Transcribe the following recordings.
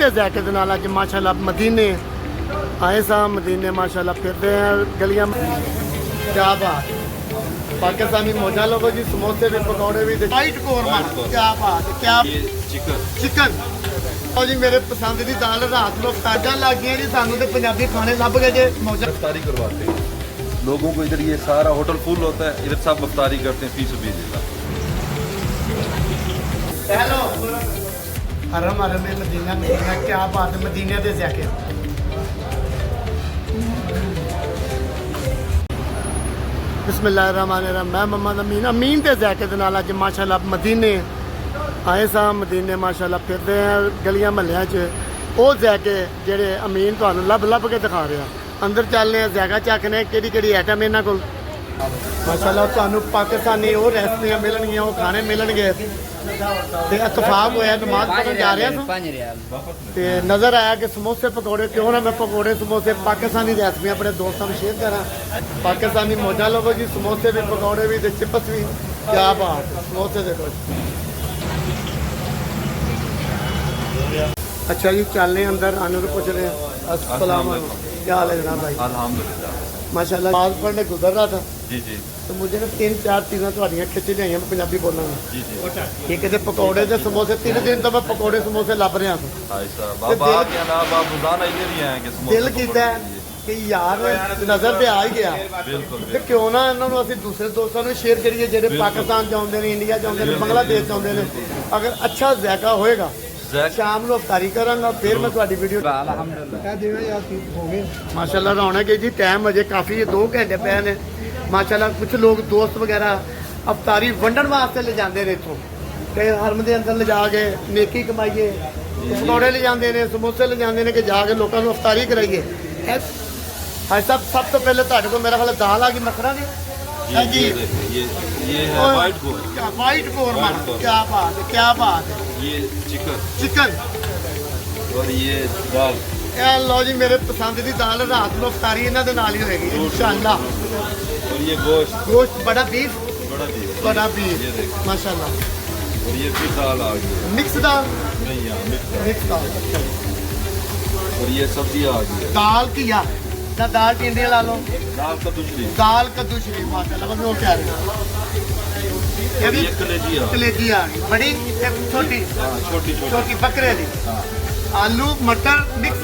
ਦੇ ਜ਼ਾਇਕੇ ਦੇ ਨਾਲ ਅੱਜ ਮਾਸ਼ਾਅੱਲਾ ਮਦੀਨੇ ਆਏ ਸਾਂ। ਮਦੀਨੇ ਮਾਸ਼ਾਅੱਲਾ ਫਿਰਦੇ हैं गलियां। क्या बात, पाकिस्तानी मौजा लोगो जी, समोसे भी पकौड़े भी, वाइट कोरमा, क्या बात, क्या चिकन। और जी मेरे पसंद की दाल रात को ताजा लग गई जी, सानू तो पंजाबी खाने लभ गए जे। मौजा इफ्तारी करवाते हैं लोगों को, इधर ये सारा होटल फुल होता है, इधर सब इफ्तारी करते हैं फी सबिलिल्लाह। हेलो हरम हरम में मदीना, मदीना क्या बात है, मदीने दे ज़ायके। बिस्मिल्लाहिर्रहमानिर्रहीम। मैं मोहम्मद अमीन, अमीन के ज़ायके दे नाल अज माशाअल्लाह मदीने आए सां। मदीने माशाअल्लाह फिरदे हैं गलियां महल्लियां च। वो ज़ायके जेह्ड़े अमीन तुहानूं लभ लभ के दिखा रहा। अंदर चलने ज़ायका चखने केड़ी केड़ी आइटम इन्हां कोल माशाअल्लाह तुहानूं पाकिस्तानी वो रेसिपियां मिलणगियां, वो खाने मिलणगे। ते इत्तफाक होया नमाज पढ़न जा रहा था ते नज़र आया कि समोसे पकौड़े, क्यों ना मैं पकौड़े समोसे पाकिस्तानी रेसिपियां अपने दोस्तों में शेयर करा। पाकिस्तानी मौजा लोगो जी, समोसे भी पकौड़े भी चिप्स भी, क्या बात है। समोसे देखो। अच्छा जी चलने अंदर आने को पूछ रहे हैं। अस्सलाम वालेकुम, क्या हाल है जनाब भाई? अल्हम्दुलिल्लाह माशाल्लाह। नमाज पढ़ने गुजर रहा था जी जी, तो मुझे ना 3-4 चीज़ें थोड़ियाँ खिंच ली, मैं पंजाबी बोलना जी जी। एक तो पकौड़े ते समोसे, 3 दिन तो मैं पकौड़े समोसे लभ रहा था। भाई साहब बाबा के नाम आप रोजाना इधर ही आए कि समोसे दिल कीता कि यार नज़र ते आ ही गया बिल्कुल ते क्यों ना इन्हां नूं असीं दूसरे दोस्तों नूं शेयर करिए जेह्ड़े पाकिस्तान जाउंदे ने, इंडिया जाउंदे ने, बांग्लादेश जाउंदे ने। अगर अच्छा ज़ायका होएगा शाम को अफ्तारी करांगा, फिर मैं तुहाडी वीडियो माशाल्लाह। रौनक है जी, टाइम अजे काफ़ी है, 2 घंटे पे ने माशाल्लाह। कुछ लोग दोस्त वगैरह अफ्तारी वंडन वास्ते ले जाते हैं इतों, हरम के अंदर ले जाके नेकी कमाइए, पकौड़े ले जाते हैं, समोसे ले जाते हैं कि जाके लोगों को अफ्तारी कराइए। हाँ सब तो पहले तुहाडे कोल मेरा ख्याल दाल आ गई, मसरा ने जी, ये है वाइट कोरमा, क्या बात है, क्या बात है। ये चिकन और ये दाल। लो जी मेरे पसंद की दाल रात को अफ्तारी इन्हां दे नाल ही होएगी इंशाअल्लाह। और ये गोश्त बड़ा बीफ ये देखो माशाल्लाह। और ये फिर दाल आ गई, मिक्स दाल नहीं यहाँ मिक्स दाल। और ये सब्जी आ गई है, दाल घिया ना दाल टिंडे ला लो, दाल कद्दू शरीफ, दाल कद्दू शरीफ माशाल्लाह। मैं वो कह रहा हूं ये भी कलेजी कलेजी आ गई, बड़ी छोटी छोटी छोटी बकरे दी। आलू मटर मिक्स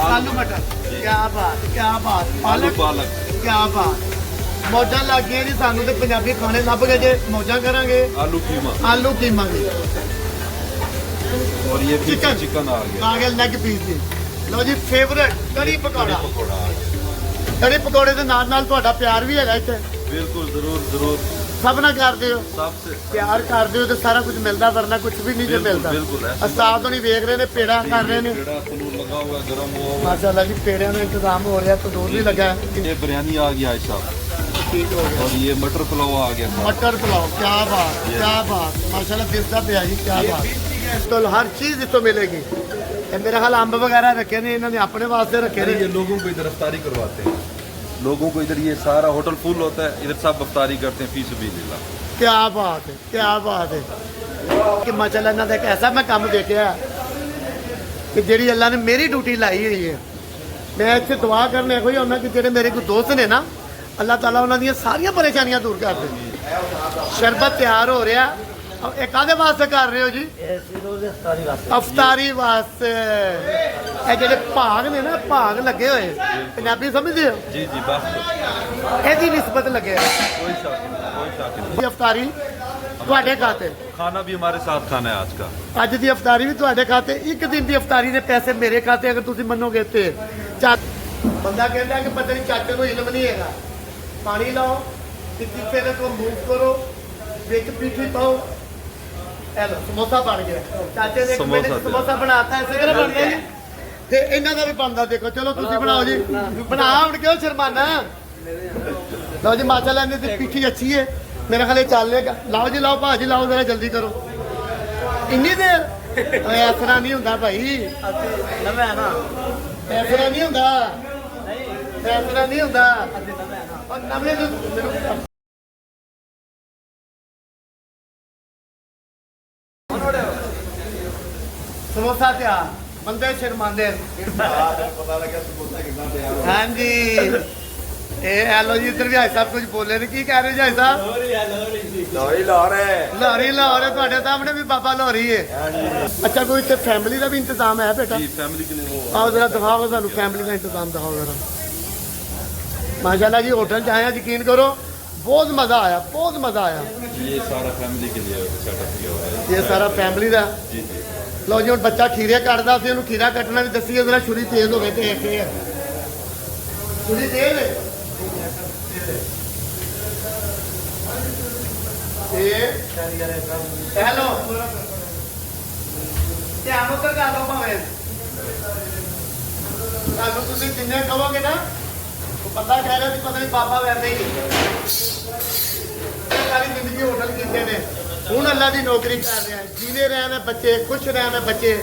आलू मटर, क्या बात, क्या बात। पालक क्या बात। मौजा लग गई जी, सानू तो पंजाबी खाने लभ गए जे। मौजा करांगे। आलू कीमा जी। और ये चिकन आ गया लेग पीस जी। लो जी फेवरेट कड़ी पकौड़ा। कड़ी पकौड़े के नाल नाल तुहाडा प्यार भी है इत्थे। बिल्कुल जरूर सब ना कर दियो, सबसे प्यार कर दियो तो सारा कुछ मिलता, वरना कुछ भी नहीं जो मिलता। उस्ताद तो नहीं देख रहे ने, पेड़ा कर रहे ने माशाल्लाह जी। पेड़ियां का इंतजाम हो रहा, तो दूर भी लगा है। ये बिरयानी आ गया है साहब, ठीक हो गया। और ये मटर पुलाव आ गया, मटर पुलाव, क्या बात, क्या बात माशाल्लाह। दिसदा पिया जी, क्या बात। तो हर चीज़ इतों मिलेगी। मेरा ख्याल अंब वगैरह रखे ने, इन्होंने अपने वास्ते रखे ने। ये लोगों को इधर इफ्तारी करवाते हैं लोगों को, इधर ये सारा होटल फुल होता है, इधर सब इफ्तारी करते हैं फी सबिलिल्लाह। क्या बात है, क्या बात है कि माशाल्लाह इन्हां दा एक ऐसा मैं काम देखा कि जिहड़ी अल्लाह ने मेरी ड्यूटी लाई हुई है। मैं इत्थे दुआ करने कोई होना कि जिहड़े मेरे कोई दोस्त ने ना, अल्लाह ताला उन्हां दियां सारियां परेशानियां दूर कर दे। शरबत तैयार हो रहा, ਇਹ ਕਾਹਦੇ ਵਾਸਤੇ ਕਰ ਰਹੇ ਹੋ ਜੀ? ਅਫਤਾਰੀ ਵਾਸਤੇ। ਇਹ ਜਿਹੜੇ ਭਾਗ ਨੇ ਨਾ, ਭਾਗ ਲੱਗੇ ਹੋਏ, ਪੰਜਾਬੀ ਸਮਝਦੇ ਹੋ ਜੀ ਜੀ, ਬਸ ਇਹਦੀ ਨਿਸਬਤ ਲੱਗੇ कोई शक नहीं। ਅਫਤਾਰੀ ਤੁਹਾਡੇ ਖਾਤੇ, खाना भी हमारे साथ खाना है आज का। ਅੱਜ ਦੀ ਅਫਤਾਰੀ ਵੀ ਤੁਹਾਡੇ ਖਾਤੇ। ਇੱਕ ਦਿਨ ਦੀ ਅਫਤਾਰੀ ਦੇ ਪੈਸੇ ਮੇਰੇ ਖਾਤੇ, ਅਗਰ ਤੁਸੀਂ ਮੰਨੋਗੇ ਤੇ। ਬੰਦਾ ਕਹਿੰਦਾ ਕਿ ਪਤਾ ਨਹੀਂ ਚਾਚੇ ਨੂੰ ਇਲਮ ਨਹੀਂ ਹੈਗਾ। ਪਾਣੀ ਲਾਓ, ਕਿਸੇ ਦੇ ਤੋਂ ਮੂਵ ਕਰੋ, ਵਿੱਚ ਪੀਠੀ ਪਾਓ, हेलो समोसा बन गया। चाचे ने समोसा बनाता है, इसे बन गया जी। ते इन्हां दा भी बनदा देखो। चलो तुसी बनाओ जी, बना हुण क्यों शर्माना। लो जी माशाल्लाह इन्हां दी पीठी अच्छी है, मेरा ख्याल चलेगा। लाओ जी, लाओ भाजी, लाओ जरा जल्दी करो। इन्नी देर ऐसरा नहीं हुंदा भाई, ऐसरा नहीं हुंदा, ऐसरा नहीं हुंदा। और नवें समोसा ਸਮੋਸਾ ਤਿਆਰ ਬੰਦੇ ਸ਼ਰਮਾਂਦੇ ਪਤਾ ਲੱਗਿਆ ਸਮੋਸਾ ਕਿੰਨਾ ਤਿਆਰ ਹੋ ਹਾਂਜੀ ਇਹ ਹੈਲੋ ਜੀ ਇੱਧਰ ਵੀ ਹਾਈ ਸਾਹਿਬ ਕੁਝ ਬੋਲੇ ਨੇ ਕੀ ਕਹਿ ਰਹੇ ਜੀ ਹਾਈ ਸਾਹਿਬ ਲੋਰੀ ਲਾਰੇ ਲਾਹੌਰੀ ਲਾਹੌਰ ਤੁਹਾਡੇ ਸਾਹਮਣੇ ਵੀ ਬਾਬਾ ਲਾਹੌਰੀ ਹੈ ਅੱਛਾ ਕੋਈ ਇੱਥੇ ਫੈਮਿਲੀ ਦਾ ਵੀ ਇੰਤਜ਼ਾਮ ਹੈ ਬੇਟਾ जी फैमिली के लिए वो ਆਓ ਜਰਾ ਦਿਖਾਓ ਸਾਨੂੰ ਫੈਮਿਲੀ ਦਾ ਇੰਤਜ਼ਾਮ ਦਿਖਾਓ ਜਰਾ ਮਾਸ਼ਾਅੱਲਾ ਜੀ ਹੋਟਲ 'ਚ ਆਇਆ ਯਕੀਨ ਕਰੋ ਬਹੁਤ ਮਜ਼ਾ ਆਇਆ ਬਹੁਤ ਮਜ਼ਾ ਆਇਆ ये सारा फैमिली के लिए सेटअप किया हुआ है ਇਹ ਸਾਰਾ ਫੈਮਿਲੀ ਦਾ जी जी ਲਓ ਜੀ ਹੁਣ ਬੱਚਾ ਖੀਰੇ ਕੱਟਦਾ ਸੀ ਉਹਨੂੰ ਖੀਰਾ ਕੱਟਣਾ ਵੀ ਦੱਸੀਏ ਉਹਦਾ ਛੁਰੀ ਤੇਜ਼ ਹੋਵੇ ਤੇ ਇੱਥੇ ਹੈ ਛੁਰੀ ਤੇਜ਼ ਹੈ ਹੈਲੋ ਧਿਆਨ ਉੱਤਰ ਕਰ ਲਓ ਭਾਵੇਂ ਤੁਹਾਨੂੰ ਤੁਸੀਂ ਜਿੰਨੇ ਕਹੋਗੇ ਨਾ ਉਹ ਪਤਾ ਕਹਿ ਰਿਹਾ ਸੀ ਪਤਾ ਨਹੀਂ ਬਾਬਾ ਵੈਸੇ ਹੀ ਸਾਰੀ ਜ਼ਿੰਦਗੀ ਹੋਟਲ ਕੀਤੇ ਨੇ ਹੁਣ ਅੱਲਾ ਦੀ ਨੌਕਰੀ ਕਰ ਰਿਹਾ ਜੀਨੇ ਰਹੇ ਨੇ ਬੱਚੇ ਖੁਸ਼ ਰਹੇ ਨੇ ਬੱਚੇ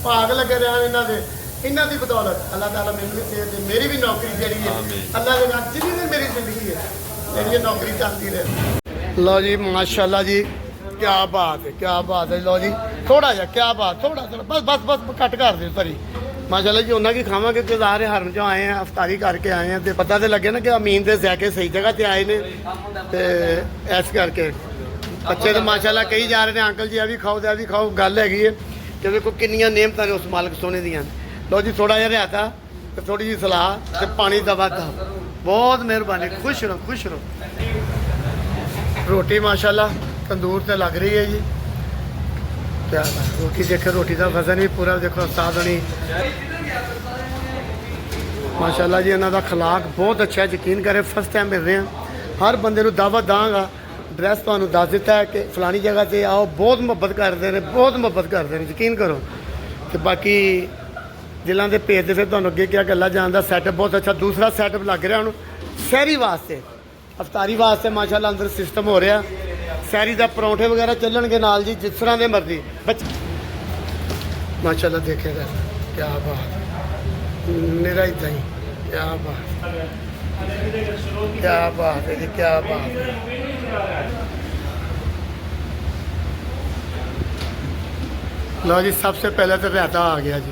ਭਾਗ ਲੱਗੇ ਰਹੇ ਇਹਨਾਂ ਦੇ ਇਹਨਾਂ ਦੀ ਬਦੌਲਤ ਅੱਲਾਹ ਤਾਲਾ ਮੈਨੂੰ ਵੀ ਦੇ ਦੇ ਮੇਰੀ ਵੀ ਨੌਕਰੀ ਜਿਹੜੀ ਹੈ ਅੱਲਾਹ ਦੇ ਨਾਲ ਜਿੰਨੀ ਵੀ ਮੇਰੀ ਜ਼ਿੰਦਗੀ ਹੈ ਮੇਰੀ ਇਹ ਨੌਕਰੀ ਚੱਲਦੀ ਰਹੇ ਲਓ ਜੀ ਮਾਸ਼ਾਅੱਲਾ ਜੀ ਕੀ ਬਾਤ ਹੈ ਲਓ ਜੀ ਥੋੜਾ ਜਿਹਾ ਕੀ ਬਾਤ ਥੋੜਾ ਬਸ ਕੱਟ ਕਰ ਦਿਓ ਸਰੀ ਮਾਸ਼ਾਅੱਲਾ ਜੀ ਉਹਨਾਂ ਕੀ ਖਾਵਾਂਗੇ ਕਿ ਜ਼ਾਹਰ ਹਰਮ ਚੋਂ ਆਏ ਆ ਅਫਤਾਰੀ ਕਰਕੇ ਆਏ ਆ ਤੇ ਪਤਾ ਤੇ ਲੱਗੇ ਨਾ ਕਿ ਅਮੀਨ ਦੇ ਜ਼ੈਕੇ ਸਹੀ ਜਗ੍ਹਾ ਤੇ ਆਏ ਨੇ ਤੇ ਇਸ ਕਰਕੇ ਬੱਚੇ ਤੇ ਮਾਸ਼ਾਅੱਲਾ ਕਹੀ ਜਾ ਰਹੇ ਨੇ ਅੰਕਲ ਜੀ ਆ ਵੀ ਖਾਓ ਤੇ ਆ ਵੀ ਖਾਓ ਗੱਲ ਹੈਗੀ ਹੈ ਕਿ ਵੇਖੋ ਕਿੰਨੀਆਂ ਨੇਮਤਾਂ ਨੇ ਉਸ ਮਾਲਕ ਸੋਨੇ ਦੀਆਂ ਲਓ ਜੀ ਥੋੜਾ ਜਿਹਾ ਰਿਆਤਾ ਤੇ ਥੋੜੀ ਜਿਹੀ ਸਲਾਹ ਤੇ ਪਾਣੀ ਦਾ ਵਾਧਾ ਬਹੁਤ ਮਿਹਰਬਾਨੀ ਖੁਸ਼ ਰਹੋ ਰੋਟੀ ਮਾਸ਼ਾਅੱਲਾ ਤੰਦੂਰ ਤੇ ਲੱਗ ਰਹੀ ਹੈ ਜੀ ਕਿਆ ਬਾਤ ਰੋਟੀ ਦੇਖੋ ਰੋਟੀ ਦਾ ਵਜ਼ਨ ਵੀ ਪੂਰਾ ਦੇਖੋ ਉਸਤਾਦ ਹੋਣੀ ਮਾਸ਼ਾਅੱਲਾ ਜੀ ਇਹਨਾਂ ਦਾ ਖਲਾਕ ਬਹੁਤ ਅੱਛਾ ਯਕੀਨ ਕਰੇ ਫਸਟ ਟਾਈਮ ਮਿਲ ਰਹੇ ਹਾਂ ਹਰ ਬੰਦੇ ਨੂੰ ਦਾਵਤ ਦਾਂਗਾ ਐਡਰੈਸ ਤੁਹਾਨੂੰ ਦੱਸ ਦਿੱਤਾ ਹੈ ਕਿ ਫਲਾਣੀ ਜਗ੍ਹਾ ਤੇ ਆਓ ਬਹੁਤ ਮੁਹੱਬਤ ਕਰਦੇ ਨੇ ਯਕੀਨ ਕਰੋ ਤੇ ਬਾਕੀ ਦਿਲਾਂ ਦੇ ਭੇਦ ਦੇ ਫਿਰ ਤੁਹਾਨੂੰ ਅੱਗੇ ਕਿਆ ਗੱਲਾਂ ਜਾਣਦਾ ਸੈਟਅਪ ਬਹੁਤ ਅੱਛਾ ਦੂਸਰਾ ਸੈਟਅਪ ਲੱਗ ਰਿਹਾ ਹੁਣ ਸ਼ਹਿਰੀ ਵਾਸਤੇ ਅਫਤਾਰੀ ਵਾਸਤੇ ਮਾਸ਼ਾਅੱਲਾ ਅੰਦਰ ਸਿਸਟਮ ਹੋ ਰਿਹਾ ਸੈਰੀ ਦਾ ਪਰੌਂਠੇ ਵਗੈਰਾ ਚੱਲਣਗੇ ਨਾਲ ਜੀ ਜਿਸ ਤਰ੍ਹਾਂ ਦੇ ਮਰਜ਼ੀ ਮਾਸ਼ਾਅੱਲਾ ਦੇਖੇਗਾ ਕਿਆ ਬਾਤ ਮੇਰਾ ਇਦਾਂ ਹੀ ਕਿਆ ਬਾਤ ਹੈ ਜੀ ਕਿਆ ਬਾਤ ਹੈ लो जी सबसे पहले तो रायता आ गया जी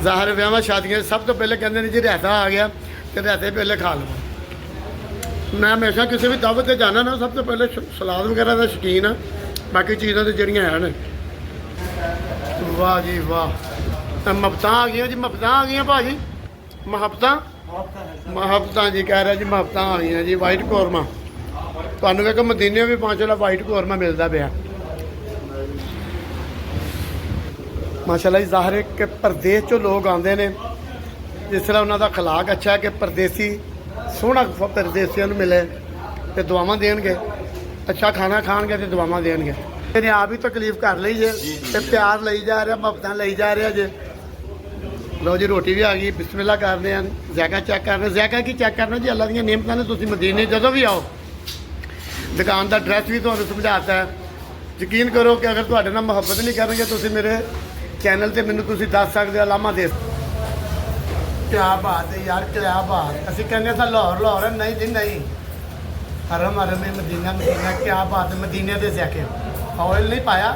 ज़ाहिर ब्याह शादियाँ सब तो पहले कहते हैं जी रायता आ गया तो रायते पहले खा लो मैं हमेशा किसी भी दावत से जाना ना सब तो पहले सलाद वगैरह का शौकीन है बाकी चीज़ों तो जड़ियाँ हैं वाह जी वाह मुहब्बत आ गई जी मुहब्बत आ गई भाजी मुहब्बत जी कह रहा जी मुहब्बत आ गई जी वाइट कौरमा तुहानू वेखो मदीने भी माशाअल्लाह वाइट कौरमा मिलता पाया माशाअल्लाह जी ज़ाहिर है कि परदेश चो लोग आते हैं जिस तरह उन्हों का खलाक अच्छा है कि परदेसी सोहना परदेसियों मिले तो दुआवां देणगे अच्छा खाना खाणगे तो दुआवां देणगे मैंने आप ही तकलीफ कर ली जे ते प्यार लई जा रहा मुहब्बत लई जा रहा जे लो जी रोटी भी आ गई बिस्मिल्लाह करते हैं जैका चेक करना जैका की चेक करना जी अल्लाह दी नेमतां ने तुसीं मदीने जदों भी आओ दुकान का एड्रैस भी तुहानूं समझाता है यकीन करो कि अगर तुहाडे नाल मुहब्बत नहीं करनगे तुसीं मेरे चैनल ते मैनूं तुसीं दस सकदे अलामा दे क्या बात है यार क्या बात असीं कहने था लाहौर है नहीं जी नहीं हरम है मदीना क्या बात है मदीने दे जैके ऑयल नहीं पाया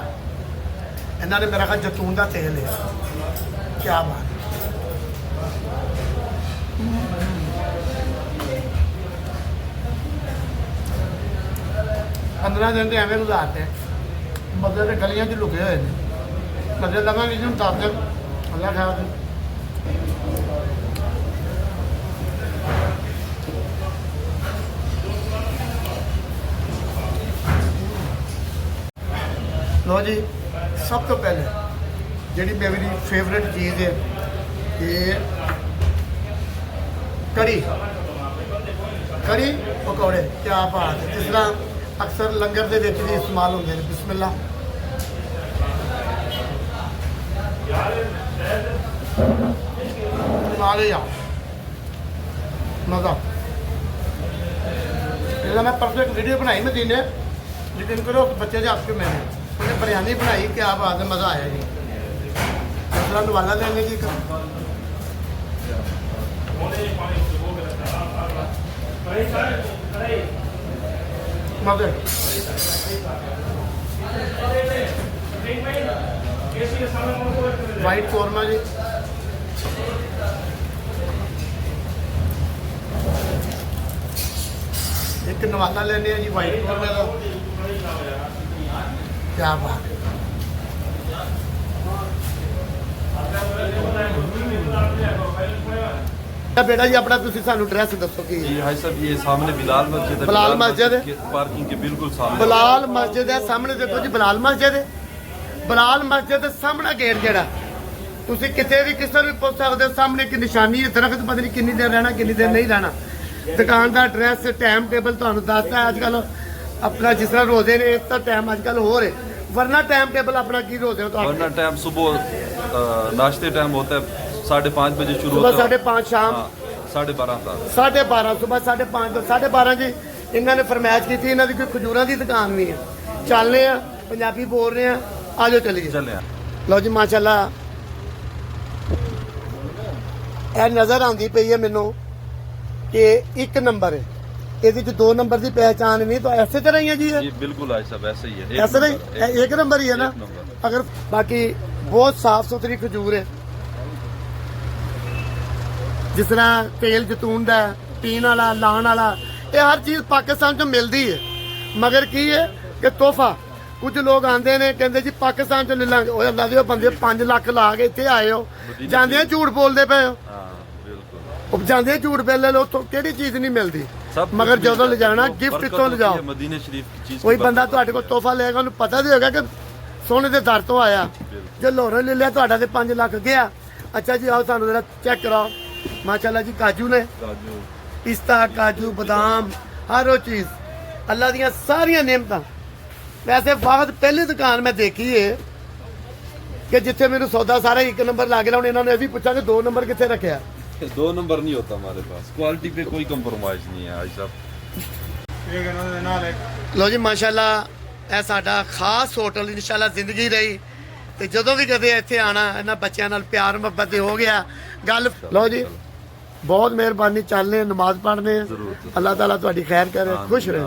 इन्होंने मेरा ख्याल जैतून का तेल है क्या बात 15 दिन तो एवं गुजारते बदले तो गलियां च लुके हुए हैं बदले लगा जी 10 दिन अल्लाह ख्याल लो जी सब तो पहले जी मेरी फेवरेट चीज़ है ये कड़ी कड़ी पकौड़े क्या बात है जिस तरह अक्सर लंगर के भी इस्तेमाल होंगे बिस्मिल्लाह मज़ा मैं परसों एक वीडियो बनाई मदीने लेकिन करो बच्चे से आपके मैंने उन्हें बिरयानी बनाई क्या बात है मज़ा आया जी दूसरा नवाला लेंगे जी मजे ਵਾਈਟ ਕੋਰਮਾ ਜੀ, ਇੱਕ ਨਵਾਲਾ ਲੈਣੇ ਆ ਜੀ ਵਾਈਟ ਕੋਰਮੇ ਦਾ। ਕੀ ਬਾਤ ਹੈ। बेटा जी अपना तुसी सानू एड्रेस दसो की जी भाई साहब ये सामने बिलाल मस्जिद है। बिलाल मस्जिद है। पार्किंग के बिल्कुल सामने बिलाल मस्जिद है सामने। देखो जी बिलाल मस्जिद है, बिलाल मस्जिद दे सामने गेट जेड़ा तुसी किते भी किसे भी पुछ सकदे हो। सामने एक निशानी है, दरख्त पता नहीं किन्नी देर रहना किन्नी देर नहीं रहना। दुकान का एड्रेस टाइम टेबल तुहानू दसदा है। अजकल अपना जिस तरह रोजे ने इस तरह टाइम अजकल हो रहे, वरना टाइम टेबल अपना की रोजे हो वरना टाइम सुबह नाश्ते टाइम होता है 5:30 बजे शुरू सुबह होता है। 5:30 शाम 12:30 तक। 12:30 सुबह 5:30 ਤੋਂ 12:30 ਜੀ ਇਹਨਾਂ ਨੇ ਫਰਮਾਇਸ਼ ਕੀਤੀ। ਇਹਨਾਂ ਦੀ ਕੋਈ ਖਜੂਰਾਂ ਦੀ ਦੁਕਾਨ ਵੀ ਹੈ। ਚੱਲਨੇ ਆ, ਪੰਜਾਬੀ ਬੋਲ ਰਹੇ ਆ, ਆਜੋ ਚੱਲੀਏ। चले हैं। ਲਓ ਜੀ ਮਾਸ਼ਾਅੱਲਾ ਇਹ ਨਜ਼ਰ ਆਉਂਦੀ ਪਈ ਹੈ ਮੈਨੂੰ ਕਿ ਇੱਕ ਨੰਬਰ ਹੈ, ਇਹਦੇ ਚ 2 ਨੰਬਰ ਦੀ ਪਹਿਚਾਨ ਨਹੀਂ। ਤਾਂ ਐਸੇ तरह ही है जी जी बिल्कुल भाई साहब ऐसे ही है। ऐसे नहीं एक नंबर ही है ना। एक नंबर। अगर बाकी बहुत साफ सुथरी खजूर है, ਜਿਸ ਤਰ੍ਹਾਂ ਤੇਲ ਜੈਤੂਨ ਦਾ ਪੀਣ ਵਾਲਾ ਲਾਣ ਵਾਲਾ, ਇਹ ਹਰ ਚੀਜ਼ ਪਾਕਿਸਤਾਨ ਚ ਮਿਲਦੀ ਹੈ। ਮਗਰ ਕੀ ਹੈ ਕਿ ਤੋਹਫਾ ਕੁਝ ਲੋਕ ਆਂਦੇ ਨੇ ਕਹਿੰਦੇ ਜੀ ਪਾਕਿਸਤਾਨ ਚ ਲੈ ਲਾਂਗੇ। ਉਹ ਅੱਲਾ ਦੇ ਬੰਦੇ 5 ਲੱਖ ਲਾ ਕੇ ਇੱਥੇ ਆਏ ਹੋ, ਜਾਂਦੇ ਆ ਝੂਠ ਬੋਲਦੇ ਪਏ ਹੋ। हाँ बिल्कुल। ਉਹ ਜਾਂਦੇ ਆ ਝੂਠ ਬੋਲੇ ਲੋ, ਉੱਥੋਂ ਕਿਹੜੀ ਚੀਜ਼ ਨਹੀਂ ਮਿਲਦੀ। सब ਮਗਰ कुछ ਜਦੋਂ मिलता है। ਲਿਜਾਣਾ जो ਗਿਫਟ बरकत ਤੋਂ होती ਲਿਜਾਓ। है, मदीने शरीफ की चीज ਕੋਈ की ਬੰਦਾ बरकत ਤੁਹਾਡੇ ਕੋਲ ਤੋਹਫਾ ਲਏਗਾ, ਉਹਨੂੰ ਪਤਾ ਵੀ ਹੋਏਗਾ ਕਿ ਸੋਨੇ ਦੇ ਦਰ ਤੋਂ ਆਇਆ। ਜੇ ਲੋਹਰੇ ਲੈ ਲਿਆ ਤੁਹਾਡਾ ਤੇ 5 ਲੱਖ ਗਿਆ। ਅੱਛਾ ਜੀ ਆਓ ਸਾਨੂੰ ਜਰਾ ਚੈੱਕ ਕਰਾਓ। ਮਾਸ਼ਾਅੱਲਾ ਜੀ ਕਾਜੂ ਨੇ, काजू। पिस्ता काजू बादाम हर वो चीज अल्लाह दियां सारियां नेमतां। वैसे वाहद पहली दुकान मैं देखी है कि जिथे मेनू सौदा सारा एक नंबर ला के लाउण। इन्होंने ये भी पूछा कि 2 नंबर किथे रखे। 2 नंबर नहीं होता हमारे पास, क्वालिटी पे कोई कंप्रोमाइज नहीं है भाई साहब। लो जी माशाल्लाह ਇਹ ਸਾਡਾ ਖਾਸ ਹੋਟਲ ਇਨਸ਼ਾਅੱਲਾ ਜ਼ਿੰਦਗੀ ਰਹੀ। ਤੇ ਜਦੋਂ ਵੀ ਕਦੇ ਇੱਥੇ ਆਣਾ ਇਹਨਾਂ ਬੱਚਿਆਂ ਨਾਲ ਪਿਆਰ ਮੁਹੱਬਤ ਹੋ ਗਿਆ ਗੱਲ। ਲਓ ਜੀ ਬਹੁਤ ਮਿਹਰਬਾਨੀ। ਚੱਲਨੇ ਨਮਾਜ਼ ਪੜ੍ਹਨੇ। ਅੱਲਾਹ ਤਾਲਾ ਤੁਹਾਡੀ ਖੈਰ ਕਰੇ, ਖੁਸ਼ ਰਹੇ।